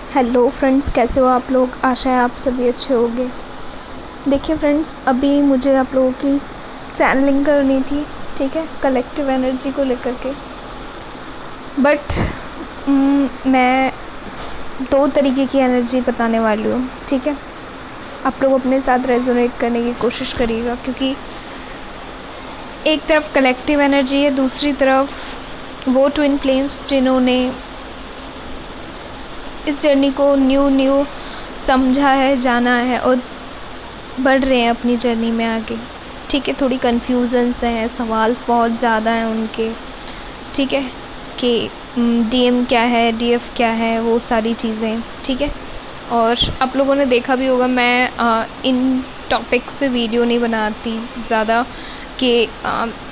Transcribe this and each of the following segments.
Hello friends, कैसे हो आप लोग। आशा है आप सभी अच्छे होंगे। देखिए फ्रेंड्स, अभी मुझे आप लोगों की चैनलिंग करनी थी, ठीक है, कलेक्टिव एनर्जी को लेकर के। बट मैं दो तरीके की एनर्जी बताने वाली हूँ, ठीक है। आप लोग अपने साथ रेजोनेट करने की कोशिश करिएगा, क्योंकि एक तरफ कलेक्टिव एनर्जी है, दूसरी तरफ वो ट्विन फ्लेम्स जिन्होंने इस जर्नी को न्यू समझा है, जाना है और बढ़ रहे हैं अपनी जर्नी में आगे, ठीक है। थोड़ी कन्फ्यूजन्स हैं, सवाल बहुत ज़्यादा हैं उनके, ठीक है, कि डीएम क्या है, डीएफ क्या है, वो सारी चीज़ें, ठीक है। और आप लोगों ने देखा भी होगा, मैं इन टॉपिक्स पे वीडियो नहीं बनाती ज़्यादा कि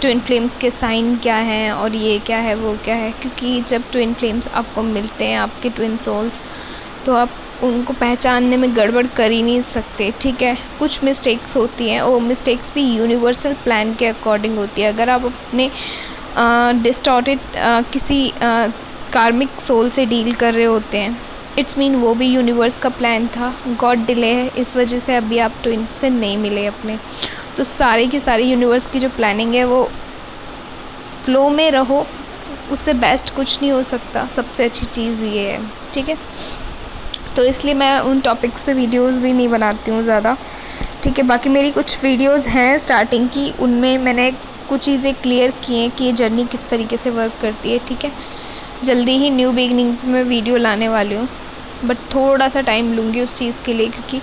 ट्विन फ्लेम्स के साइन क्या हैं और ये क्या है वो क्या है, क्योंकि जब ट्विन फ्लेम्स आपको मिलते हैं, आपके ट्विन सोल्स, तो आप उनको पहचानने में गड़बड़ कर ही नहीं सकते, ठीक है। कुछ मिस्टेक्स होती हैं, वो मिस्टेक्स भी यूनिवर्सल प्लान के अकॉर्डिंग होती है। अगर आप अपने डिस्टॉर्टेड किसी कार्मिक सोल से डील कर रहे होते हैं, इट्स मीन वो भी यूनिवर्स का प्लान था, गॉड डिले है, इस वजह से अभी आप ट्विन से नहीं मिले अपने। तो सारी की सारी यूनिवर्स की जो प्लानिंग है वो फ्लो में रहो, उससे बेस्ट कुछ नहीं हो सकता। सबसे अच्छी चीज़ ये है, ठीक है। तो इसलिए मैं उन टॉपिक्स पे वीडियोस भी नहीं बनाती हूँ ज़्यादा, ठीक है। बाकी मेरी कुछ वीडियोस हैं स्टार्टिंग की, उनमें मैंने कुछ चीज़ें क्लियर की हैं कि ये जर्नी किस तरीके से वर्क करती है, ठीक है। जल्दी ही न्यू बिगनिंग में वीडियो लाने वाली हूँ, बट थोड़ा सा टाइम लूँगी उस चीज़ के लिए, क्योंकि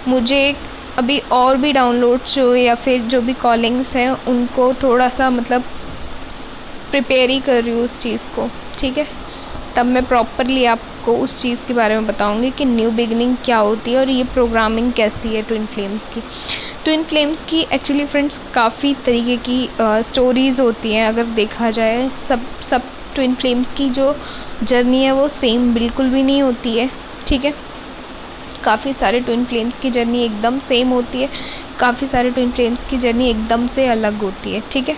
मुझे अभी और भी डाउनलोड्स जो या फिर जो भी कॉलिंग्स हैं उनको थोड़ा सा मतलब प्रिपेयर ही कर रही हूँ उस चीज़ को, ठीक है। तब मैं प्रॉपरली आपको उस चीज़ के बारे में बताऊंगी कि न्यू बिगनिंग क्या होती है और ये प्रोग्रामिंग कैसी है ट्विन फ्लेम्स की। ट्विन फ्लेम्स की एक्चुअली फ्रेंड्स काफ़ी तरीके की स्टोरीज़ होती हैं। अगर देखा जाए सब ट्विन फ्लेम्स की जो जर्नी है वो सेम बिल्कुल भी नहीं होती है, ठीक है। काफ़ी सारे ट्विन फ्लेम्स की जर्नी एकदम सेम होती है, काफ़ी सारे ट्विन फ्लेम्स की जर्नी एकदम से अलग होती है, ठीक है।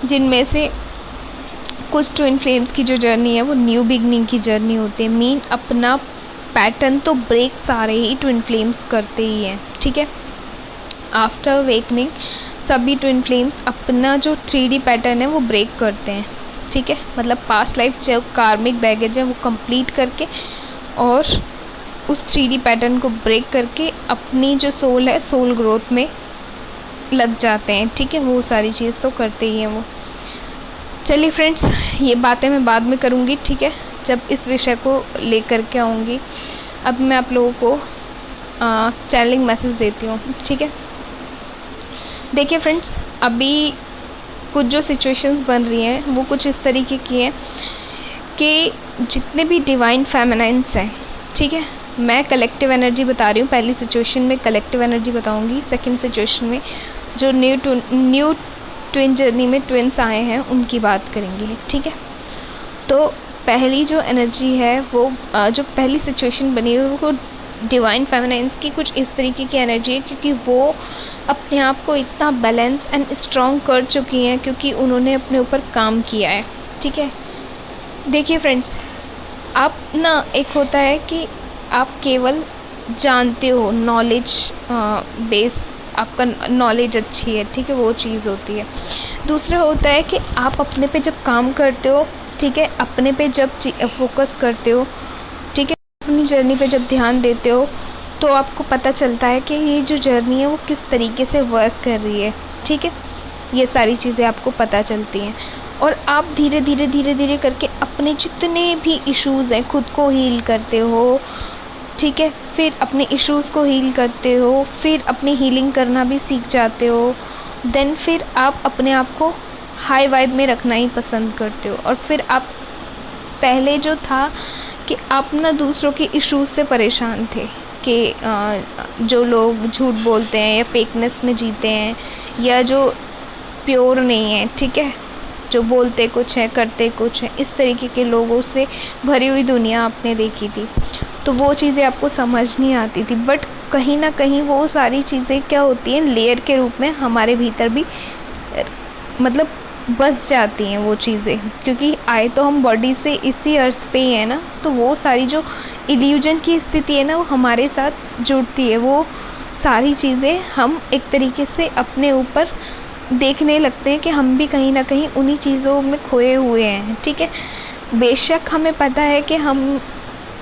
जिनमें से कुछ ट्विन फ्लेम्स की जो जर्नी है वो न्यू बिगनिंग की जर्नी होती है। मीन अपना पैटर्न तो ब्रेक सारे ही ट्विन फ्लेम्स करते ही हैं, ठीक है। आफ्टर अवेकनिंग सभी ट्विन फ्लेम्स अपना जो 3D पैटर्न है वो ब्रेक करते हैं, ठीक है। मतलब पास्ट लाइफ जो कार्मिक बैगेज है वो कंप्लीट करके और उस 3D पैटर्न को ब्रेक करके अपनी जो सोल है, सोल ग्रोथ में लग जाते हैं, ठीक है। वो सारी चीज़ तो करते ही हैं वो। चलिए फ्रेंड्स, ये बातें मैं बाद में करूँगी, ठीक है, जब इस विषय को लेकर के आऊँगी। अब मैं आप लोगों को चैनलिंग मैसेज देती हूँ, ठीक है। देखिए फ्रेंड्स, अभी कुछ जो सिचुएशंस बन रही हैं वो कुछ इस तरीके की हैं कि जितने भी डिवाइन फेमिनाइन्स हैं, ठीक है, मैं कलेक्टिव एनर्जी बता रही हूँ। पहली सिचुएशन में कलेक्टिव एनर्जी बताऊँगी, सेकंड सिचुएशन में जो न्यू ट्विन जर्नी में ट्विन्स आए हैं उनकी बात करेंगे, ठीक है। तो पहली जो एनर्जी है वो जो पहली सिचुएशन बनी हुई है वो डिवाइन फेमिनाइन्स की कुछ इस तरीके की एनर्जी है, क्योंकि वो अपने आप को इतना बैलेंस एंड स्ट्रॉन्ग कर चुकी हैं क्योंकि उन्होंने अपने ऊपर काम किया है, ठीक है। देखिए फ्रेंड्स, आप ना, एक होता है कि आप केवल जानते हो, नॉलेज बेस, आपका नॉलेज अच्छी है, ठीक है, वो चीज़ होती है। दूसरा होता है कि आप अपने पे जब काम करते हो, ठीक है, अपने पे जब फोकस करते हो, ठीक है, अपनी जर्नी पे जब ध्यान देते हो, तो आपको पता चलता है कि ये जो जर्नी है वो किस तरीके से वर्क कर रही है, ठीक है। ये सारी चीज़ें आपको पता चलती हैं और आप धीरे धीरे करके अपने जितने भी इश्यूज़ हैं खुद को हील करते हो, ठीक है। फिर अपने इश्यूज़ को हील करते हो, फिर अपनी हीलिंग करना भी सीख जाते हो। देन फिर आप अपने आप को हाई वाइब में रखना ही पसंद करते हो। और फिर आप पहले जो था कि आप ना दूसरों के इश्यूज़ से परेशान थे कि जो लोग झूठ बोलते हैं या फेकनेस में जीते हैं या जो प्योर नहीं है, ठीक है, जो बोलते कुछ है करते कुछ है, इस तरीके के लोगों से भरी हुई दुनिया आपने देखी थी। तो वो चीज़ें आपको समझ नहीं आती थी, बट कहीं ना कहीं वो सारी चीज़ें क्या होती हैं, लेयर के रूप में हमारे भीतर भी मतलब बस जाती हैं वो चीज़ें, क्योंकि आए तो हम बॉडी से इसी अर्थ पे ही है ना, तो वो सारी जो इल्यूजन की स्थिति है ना वो हमारे साथ जुड़ती है। वो सारी चीज़ें हम एक तरीके से अपने ऊपर देखने लगते हैं कि हम भी कहीं ना कहीं उन्हीं चीज़ों में खोए हुए हैं। ठीक है, बेशक हमें पता है कि हम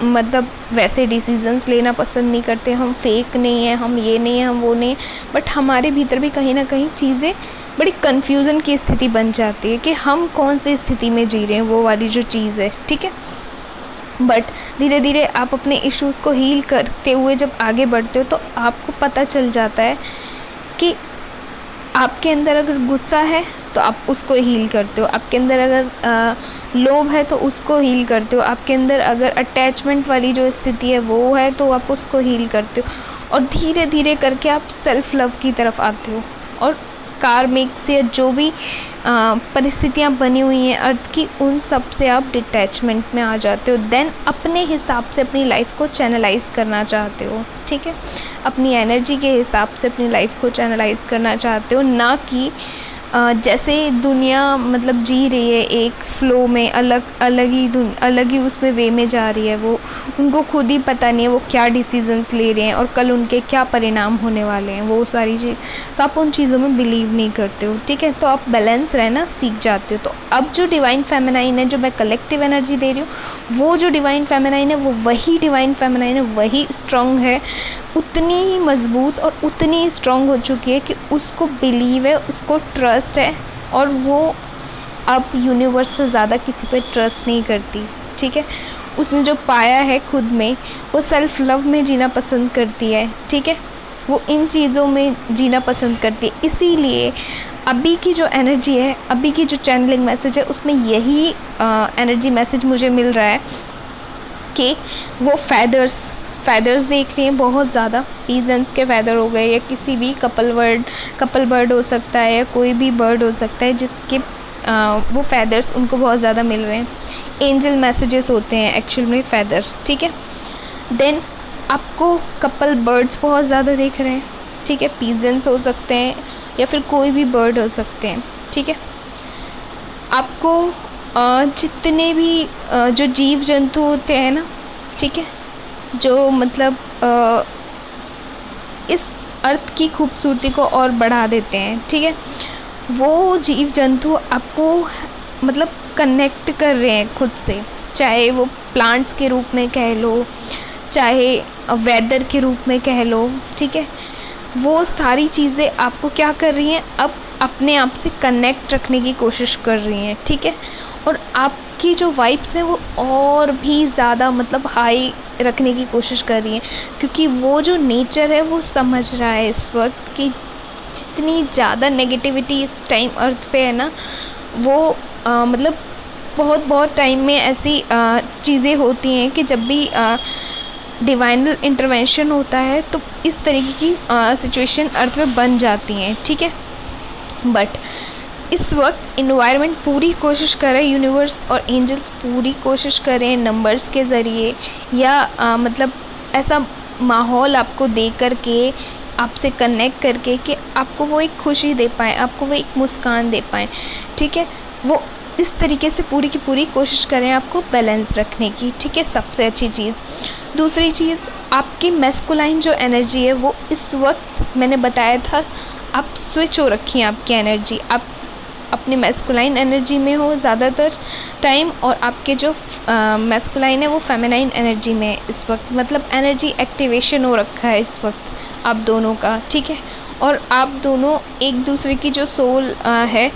मतलब वैसे डिसीजंस लेना पसंद नहीं करते, हम फेक नहीं हैं, हम ये नहीं हैं, हम वो नहीं हैं, बट हमारे भीतर भी कहीं ना कहीं चीज़ें बड़ी कन्फ्यूज़न की स्थिति बन जाती है कि हम कौन सी स्थिति में जी रहे हैं, वो वाली जो चीज़ है। ठीक है, बट धीरे धीरे आप अपने इश्यूज़ को हील करते हुए जब आगे बढ़ते हो तो आपको पता चल जाता है कि आपके अंदर अगर गुस्सा है तो आप उसको हील करते हो, आपके अंदर अगर लोभ है तो उसको हील करते हो, आपके अंदर अगर अटैचमेंट वाली जो स्थिति है वो है तो आप उसको हील करते हो, और धीरे धीरे करके आप सेल्फ लव की तरफ आते हो, और कार्मिक से जो भी परिस्थितियाँ बनी हुई हैं अर्थ की, उन सब से आप डिटैचमेंट में आ जाते हो। देन अपने हिसाब से अपनी लाइफ को चैनलाइज करना चाहते हो। ठीक है, अपनी एनर्जी के हिसाब से अपनी लाइफ को चैनलाइज करना चाहते हो, ना कि जैसे दुनिया मतलब जी रही है एक फ़्लो में, अलग ही उसमें वे में जा रही है। वो उनको खुद ही पता नहीं है वो क्या डिसीजंस ले रहे हैं और कल उनके क्या परिणाम होने वाले हैं, वो सारी चीज़। तो आप उन चीज़ों में बिलीव नहीं करते हो। ठीक है, तो आप बैलेंस रहना सीख जाते हो। तो अब जो डिवाइन फेमिनाइन है, जो मैं कलेक्टिव एनर्जी दे रही हूँ, वो जो डिवाइन फेमिनाइन है वो वही डिवाइन फेमिनाइन है, वही स्ट्रॉन्ग है, उतनी ही मज़बूत और उतनी ही स्ट्रॉन्ग हो चुकी है कि उसको बिलीव है, उसको ट्रस्ट है, और वो अब यूनिवर्स से ज़्यादा किसी पे ट्रस्ट नहीं करती। ठीक है, उसने जो पाया है खुद में, वो सेल्फ लव में जीना पसंद करती है। ठीक है, वो इन चीज़ों में जीना पसंद करती है। इसीलिए अभी की जो एनर्जी है, अभी की जो चैनलिंग मैसेज है, उसमें यही एनर्जी मैसेज मुझे मिल रहा है कि वो फैदर्स देख रही हैं बहुत ज़्यादा। पीजन्स के फैदर हो गए, या किसी भी कपल बर्ड हो सकता है, या कोई भी बर्ड हो सकता है जिसके वो फैदर्स उनको बहुत ज़्यादा मिल रहे हैं। एंजल मैसेजेस होते हैं एक्चुअल में फैदर। ठीक है, देन आपको कपल बर्ड्स बहुत ज़्यादा देख रहे हैं। ठीक है, पीजन्स हो सकते हैं या फिर कोई भी बर्ड हो सकते हैं। ठीक है, आपको जितने भी जो जीव जंतु होते हैं ना, ठीक है, जो मतलब इस अर्थ की खूबसूरती को और बढ़ा देते हैं। ठीक है, वो जीव जंतु आपको मतलब कनेक्ट कर रहे हैं खुद से, चाहे वो प्लांट्स के रूप में कह लो, चाहे वेदर के रूप में कह लो। ठीक है, वो सारी चीज़ें आपको क्या कर रही हैं, अब अपने आप से कनेक्ट रखने की कोशिश कर रही हैं। ठीक है, और आपकी जो वाइब्स हैं वो और भी ज़्यादा मतलब हाई रखने की कोशिश कर रही हैं, क्योंकि वो जो नेचर है वो समझ रहा है इस वक्त कि जितनी ज़्यादा नेगेटिविटी इस टाइम अर्थ पे है ना, वो मतलब बहुत टाइम में ऐसी चीज़ें होती हैं कि जब भी डिवाइन इंटरवेंशन होता है तो इस तरीके की सिचुएशन अर्थ में बन जाती हैं। ठीक है, बट इस वक्त इन्वायरमेंट पूरी कोशिश कर रहे हैं, यूनिवर्स और एंजल्स पूरी कोशिश कर रहे हैं नंबर्स के ज़रिए, या मतलब ऐसा माहौल आपको दे कर के, आपसे कनेक्ट करके, कि आपको वो एक खुशी दे पाएँ, आपको वो एक मुस्कान दे पाएँ। ठीक है, वो इस तरीके से पूरी की पूरी कोशिश करें आपको बैलेंस रखने की। ठीक है, सबसे अच्छी चीज़। दूसरी चीज़, आपकी मैस्कुलाइन जो एनर्जी है वो इस वक्त मैंने बताया था, आप स्विच हो रखी है आपकी एनर्जी, आप अपने मैस्कुलाइन एनर्जी में हो ज़्यादातर टाइम, और आपके जो मैस्कुलाइन है वो फेमिनाइन एनर्जी में है इस वक्त। मतलब एनर्जी एक्टिवेशन हो रखा है इस वक्त आप दोनों का। ठीक है, और आप दोनों एक दूसरे की जो सोल है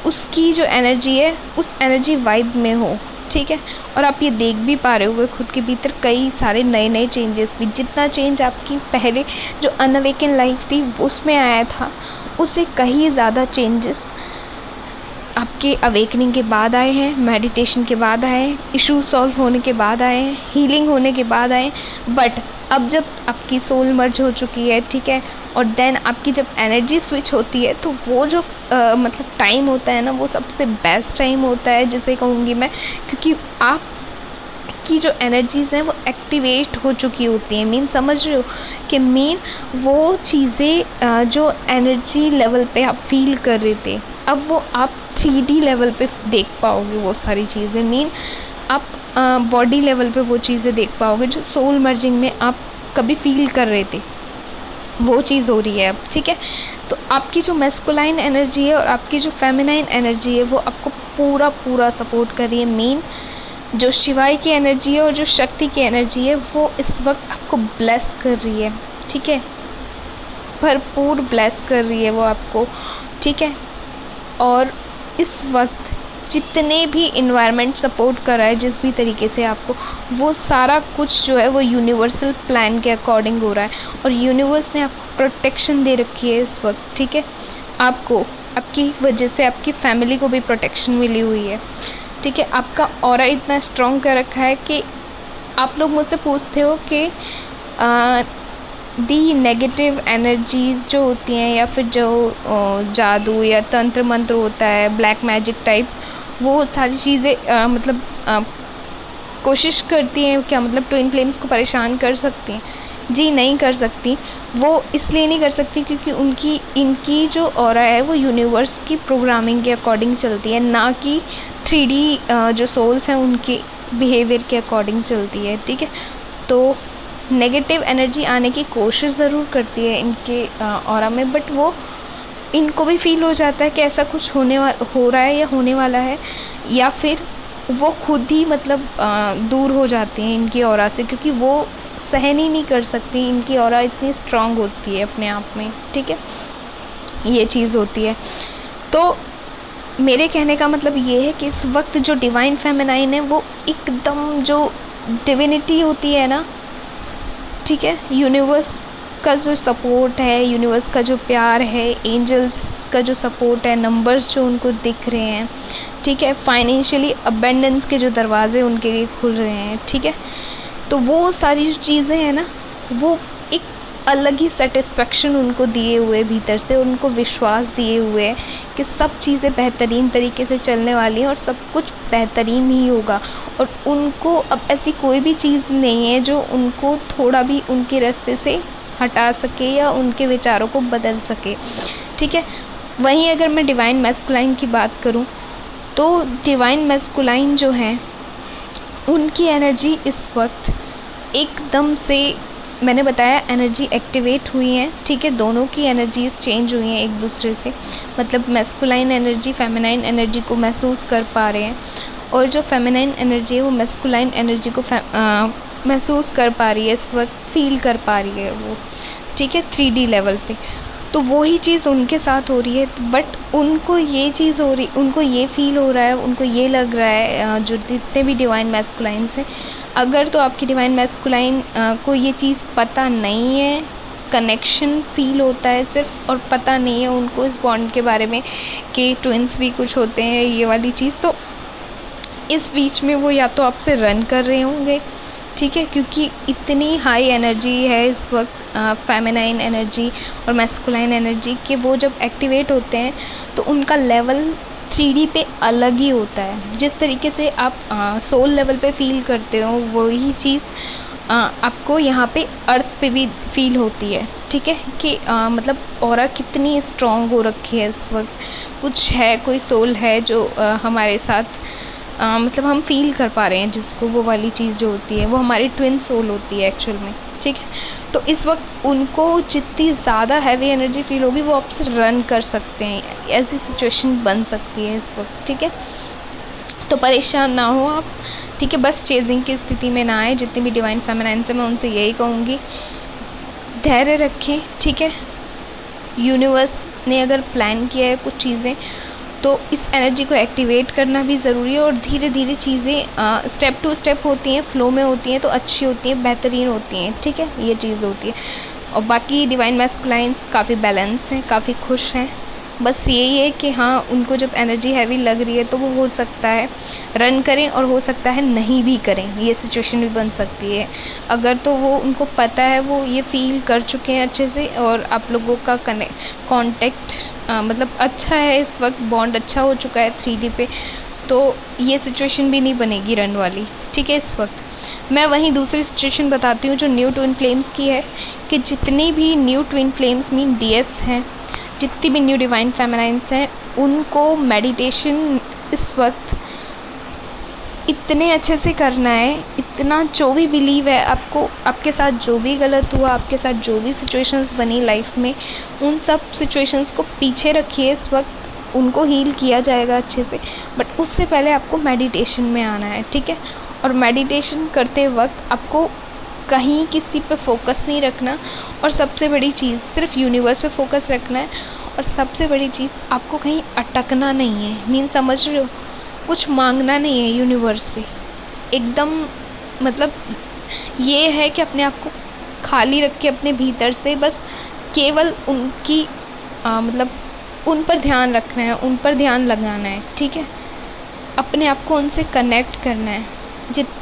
उसकी जो एनर्जी है उस एनर्जी वाइब में हो। ठीक है, और आप ये देख भी पा रहे होगे खुद के भीतर कई सारे नए चेंजेस भी। जितना चेंज आपकी पहले जो अनअवेकन लाइफ थी उसमें आया था, उससे कहीं ज़्यादा चेंजेस आपके अवेकनिंग के बाद आए हैं, मेडिटेशन के बाद आए हैं, इशू सॉल्व होने के बाद आए हैं, हीलिंग होने के बाद आए। बट अब जब आपकी सोल मर्ज हो चुकी है, ठीक है, और देन आपकी जब एनर्जी स्विच होती है तो वो जो मतलब टाइम होता है ना, वो सबसे बेस्ट टाइम होता है जिसे कहूँगी मैं, क्योंकि आप की जो एनर्जीज़ हैं वो एक्टिवेट हो चुकी होती हैं। मीन समझ रहे हो कि मीन वो चीज़ें जो एनर्जी लेवल पे आप फील कर रहे थे अब वो आप 3D लेवल पे देख पाओगे वो सारी चीज़ें, मीन आप बॉडी लेवल पे वो चीज़ें देख पाओगे जो सोल मर्जिंग में आप कभी फील कर रहे थे, वो चीज़ हो रही है अब, ठीक है। तो आपकी जो मैस्कुलाइन एनर्जी है और आपकी जो फेमिनाइन एनर्जी है वो आपको पूरा पूरा सपोर्ट कर रही है। मेन जो शिवाय की एनर्जी है और जो शक्ति की एनर्जी है वो इस वक्त आपको ब्लेस कर रही है, ठीक है, भरपूर ब्लेस कर रही है वो आपको, ठीक है। और इस वक्त जितने भी इन्वायरमेंट सपोर्ट कर रहा है जिस भी तरीके से आपको, वो सारा कुछ जो है वो यूनिवर्सल प्लान के अकॉर्डिंग हो रहा है और यूनिवर्स ने आपको प्रोटेक्शन दे रखी है इस वक्त, ठीक है। आपको आपकी वजह से आपकी फैमिली को भी प्रोटेक्शन मिली हुई है, ठीक है। आपका ऑरा इतना स्ट्रॉन्ग कर रखा है कि आप लोग मुझसे पूछते हो कि दी नेगेटिव एनर्जीज़ जो होती हैं या फिर जो जादू या तंत्र मंत्र होता है, ब्लैक मैजिक टाइप, वो सारी चीज़ें मतलब कोशिश करती हैं क्या, मतलब ट्विन फ्लेम्स को परेशान कर सकती हैं? जी नहीं कर सकती। वो इसलिए नहीं कर सकती क्योंकि इनकी जो ऑरा है वो यूनिवर्स की प्रोग्रामिंग के अकॉर्डिंग चलती है, ना कि 3D जो सोल्स हैं उनके बिहेवियर के अकॉर्डिंग चलती है, ठीक है। तो नेगेटिव एनर्जी आने की कोशिश ज़रूर करती है इनके ऑरा में, बट वो इनको भी फील हो जाता है कि ऐसा कुछ हो रहा है या होने वाला है, या फिर वो खुद ही मतलब दूर हो जाती हैं इनकी ऑरा से, क्योंकि वो सहन ही नहीं कर सकती, इनकी ऑरा इतनी स्ट्रांग होती है अपने आप में, ठीक है। ये चीज़ होती है। तो मेरे कहने का मतलब ये है कि इस वक्त जो डिवाइन फेमिनाइन है वो एकदम जो डिविनिटी होती है ना, ठीक है, यूनिवर्स का जो सपोर्ट है, यूनिवर्स का जो प्यार है, एंजल्स का जो सपोर्ट है, नंबर्स जो उनको दिख रहे हैं, ठीक है, फाइनेंशियली अबेंडेंस के जो दरवाजे उनके लिए खुल रहे हैं, ठीक है। तो वो सारी जो चीज़ें हैं ना, वो एक अलग ही सेटिस्फेक्शन उनको दिए हुए भीतर से, उनको विश्वास दिए हुए कि सब चीज़ें बेहतरीन तरीके से चलने वाली हैं और सब कुछ बेहतरीन ही होगा। और उनको अब ऐसी कोई भी चीज़ नहीं है जो उनको थोड़ा भी उनके रास्ते से हटा सके या उनके विचारों को बदल सके, ठीक है। वहीं अगर मैं डिवाइन मैस्कुलाइन की बात करूं तो डिवाइन मैस्कुलाइन जो है उनकी एनर्जी इस वक्त एकदम से, मैंने बताया एनर्जी एक्टिवेट हुई है, ठीक है, दोनों की एनर्जीज चेंज हुई हैं एक दूसरे से, मतलब मैस्कुलाइन एनर्जी फेमिनाइन एनर्जी को महसूस कर पा रहे हैं और जो फेमिनाइन एनर्जी है वो मैस्कुलाइन एनर्जी को महसूस कर पा रही है इस वक्त, फील कर पा रही है वो, ठीक है, 3D लेवल पे। तो वही चीज़ उनके साथ हो रही है, बट उनको ये चीज़ हो रही, उनको ये फील हो रहा है, उनको ये लग रहा है, जो जितने भी डिवाइन मैस्कुलाइन्स हैं, अगर तो आपकी डिवाइन मैस्कुलाइन को ये चीज़ पता नहीं है, कनेक्शन फील होता है सिर्फ और पता नहीं है उनको इस बॉन्ड के बारे में कि ट्विंस भी कुछ होते हैं, ये वाली चीज़, तो इस बीच में वो या तो आपसे रन कर रहे होंगे, ठीक है, क्योंकि इतनी हाई एनर्जी है इस वक्त फेमिनाइन एनर्जी और मैस्कुलाइन एनर्जी कि वो जब एक्टिवेट होते हैं तो उनका लेवल 3D पे अलग ही होता है। जिस तरीके से आप सोल लेवल पे फील करते हो वही चीज़ आपको यहाँ पे अर्थ पे भी फील होती है, ठीक है, कि मतलब ऑरा कितनी स्ट्रॉन्ग हो रखी है इस वक्त, कुछ है, कोई सोल है जो हमारे साथ मतलब हम फील कर पा रहे हैं जिसको, वो वाली चीज़ जो होती है वो हमारी ट्विन सोल होती है एक्चुअल में, ठीक है। तो इस वक्त उनको जितनी ज़्यादा हैवी एनर्जी फील होगी वो आपसे रन कर सकते हैं, ऐसी सिचुएशन बन सकती है इस वक्त, ठीक है। तो परेशान ना हो आप, ठीक है, बस चेजिंग की स्थिति में ना आए। जितनी भी डिवाइन फेमिनाइन से मैं उनसे यही कहूँगी, धैर्य रखें, ठीक है। यूनिवर्स ने अगर प्लान किया है कुछ चीज़ें तो इस एनर्जी को एक्टिवेट करना भी ज़रूरी है और धीरे धीरे चीज़ें स्टेप टू स्टेप होती हैं, फ्लो में होती हैं तो अच्छी होती हैं, बेहतरीन होती हैं, ठीक है, ये चीज़ होती है। और बाकी डिवाइन मैस्कुलाइन्स काफ़ी बैलेंस हैं, काफ़ी खुश हैं, बस यही है कि हाँ उनको जब एनर्जी हैवी लग रही है तो वो हो सकता है रन करें और हो सकता है नहीं भी करें, ये सिचुएशन भी बन सकती है। अगर तो वो उनको पता है, वो ये फील कर चुके हैं अच्छे से और आप लोगों का कांटेक्ट मतलब अच्छा है इस वक्त, बॉन्ड अच्छा हो चुका है 3D पे, तो ये सिचुएशन भी नहीं बनेगी रन वाली, ठीक है। इस वक्त मैं वहीं दूसरी सिचुएशन बताती हूँ जो न्यू ट्विन फ्लेम्स की है, कि जितनी भी new twin flames mean DFs हैं, जितनी भी न्यू डिवाइन फेमिनाइन्स हैं, उनको मेडिटेशन इस वक्त इतने अच्छे से करना है, इतना जो भी बिलीव है आपको, आपके साथ जो भी गलत हुआ, आपके साथ जो भी सिचुएशंस बनी लाइफ में, उन सब सिचुएशंस को पीछे रखिए इस वक्त, उनको हील किया जाएगा अच्छे से। बट उससे पहले आपको मेडिटेशन में आना है, ठीक है। और मेडिटेशन करते वक्त आपको कहीं किसी पे फोकस नहीं रखना, और सबसे बड़ी चीज़ सिर्फ यूनिवर्स पे फोकस रखना है। और सबसे बड़ी चीज़ आपको कहीं अटकना नहीं है, मीन समझ रहे हो, कुछ मांगना नहीं है यूनिवर्स से, एकदम मतलब ये है कि अपने आप को खाली रख के अपने भीतर से बस केवल उनकी मतलब उन पर ध्यान रखना है, उन पर ध्यान लगाना है, ठीक है। अपने आप को उनसे कनेक्ट करना है,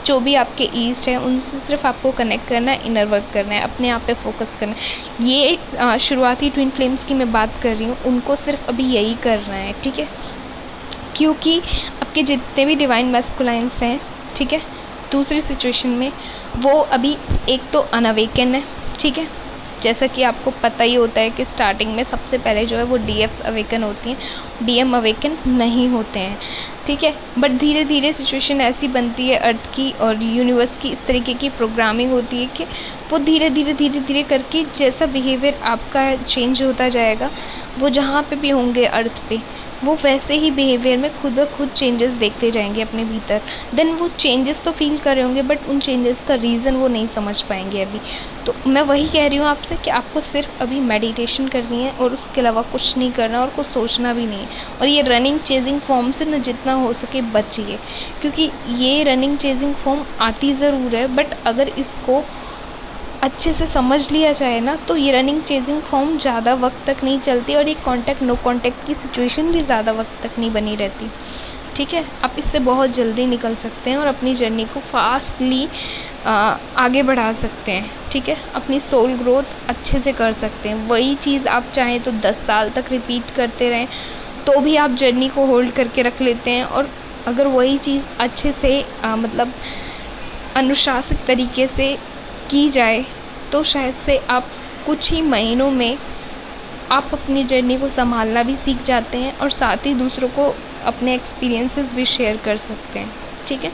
जो भी आपके ईस्ट है उनसे सिर्फ आपको कनेक्ट करना है, इनर वर्क करना है, अपने आप पे फोकस करना है। ये शुरुआती ट्विन फ्लेम्स की मैं बात कर रही हूँ, उनको सिर्फ अभी यही करना है, ठीक है। क्योंकि आपके जितने भी डिवाइन मैस्कुलाइंस हैं, ठीक है, दूसरी सिचुएशन में वो अभी एक तो अनअवेकन है, ठीक है। जैसा कि आपको पता ही होता है कि स्टार्टिंग में सबसे पहले जो है वो डीएफ्स अवेकन होती हैं, डीएम अवेकन नहीं होते हैं, ठीक है। बट धीरे धीरे सिचुएशन ऐसी बनती है अर्थ की और यूनिवर्स की, इस तरीके की प्रोग्रामिंग होती है कि वो धीरे धीरे करके जैसा बिहेवियर आपका चेंज होता जाएगा, वो जहाँ पे भी होंगे अर्थ पे, वो वैसे ही बिहेवियर में खुद ब खुद चेंजेस देखते जाएंगे अपने भीतर। देन वो चेंजेस तो फील कर रहे होंगे, बट उन चेंजेस का रीज़न वो नहीं समझ पाएंगे अभी। तो मैं वही कह रही हूँ आपसे कि आपको सिर्फ अभी मेडिटेशन करनी है और उसके अलावा कुछ नहीं करना और कुछ सोचना भी नहीं है। और ये रनिंग चेजिंग फॉर्म से ना जितना हो सके बचिए, क्योंकि ये रनिंग चेजिंग फॉर्म आती ज़रूर है, बट अगर इसको अच्छे से समझ लिया जाए ना तो ये रनिंग चेजिंग फॉर्म ज़्यादा वक्त तक नहीं चलती, और ये कांटेक्ट नो कांटेक्ट की सिचुएशन भी ज़्यादा वक्त तक नहीं बनी रहती, ठीक है। आप इससे बहुत जल्दी निकल सकते हैं और अपनी जर्नी को फास्टली आगे बढ़ा सकते हैं, ठीक है। अपनी सोल ग्रोथ अच्छे से कर सकते हैं। वही चीज़ आप चाहें तो 10 साल तक रिपीट करते रहें तो भी आप जर्नी को होल्ड करके रख लेते हैं। और अगर वही चीज़ अच्छे से मतलब अनुशासित तरीके से की जाए तो शायद से आप कुछ ही महीनों में आप अपनी जर्नी को संभालना भी सीख जाते हैं और साथ ही दूसरों को अपने एक्सपीरियंसेस भी शेयर कर सकते हैं, ठीक है।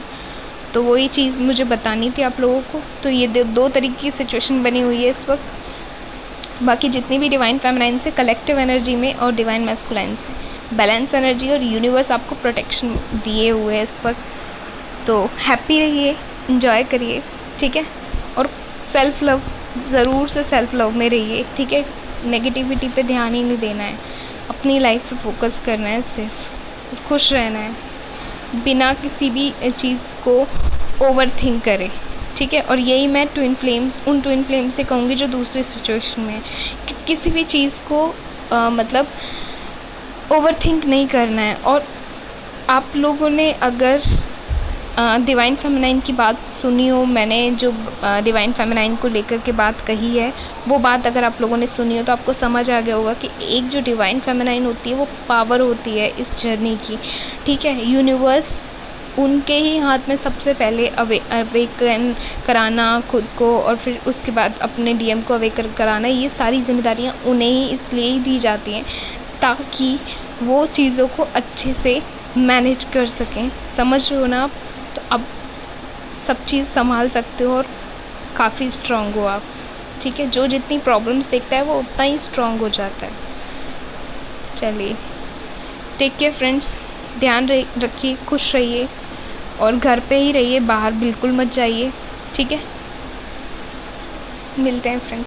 तो वही चीज़ मुझे बतानी थी आप लोगों को। तो ये दो तरीके की सिचुएशन बनी हुई है इस वक्त। बाकी जितनी भी डिवाइन फेमिनाइन से कलेक्टिव एनर्जी में और डिवाइन मैस्कुलाइन से बैलेंस एनर्जी और यूनिवर्स आपको प्रोटेक्शन दिए हुए हैं इस वक्त। तो हैप्पी रहिए, इंजॉय करिए, ठीक है। और सेल्फ़ लव, ज़रूर से सेल्फ़ लव में रहिए, ठीक है। नेगेटिविटी पे ध्यान ही नहीं देना है, अपनी लाइफ पे फोकस करना है, सिर्फ खुश रहना है, बिना किसी भी चीज़ को ओवर थिंक करें, ठीक है। और यही मैं उन ट्विन फ्लेम्स से कहूँगी जो दूसरी सिचुएशन में है कि किसी भी चीज़ को मतलब ओवर थिंक नहीं करना है। और आप लोगों ने अगर डिवाइन फेमिनाइन की बात सुनी हो, मैंने जो डिवाइन फेमिनाइन को लेकर के बात कही है, वो बात अगर आप लोगों ने सुनी हो तो आपको समझ आ गया होगा कि एक जो डिवाइन फेमिनाइन होती है वो पावर होती है इस जर्नी की, ठीक है। यूनिवर्स उनके ही हाथ में सबसे पहले अवेकन कराना खुद को, और फिर उसके बाद अपने डीएम को अवेकन कराना, ये सारी जिम्मेदारियाँ उन्हें ही इसलिए ही दी जाती हैं ताकि वो चीज़ों को अच्छे से मैनेज कर सकें। समझ रहे हो ना आप? तो अब सब चीज़ संभाल सकते हो और काफ़ी स्ट्रॉन्ग हो आप, ठीक है। जो जितनी प्रॉब्लम्स देखता है वो उतना ही स्ट्रॉन्ग हो जाता है। चलिए, टेक केयर फ्रेंड्स, ध्यान रखिए, खुश रहिए और घर पे ही रहिए, बाहर बिल्कुल मत जाइए, ठीक है। मिलते हैं फ्रेंड्स।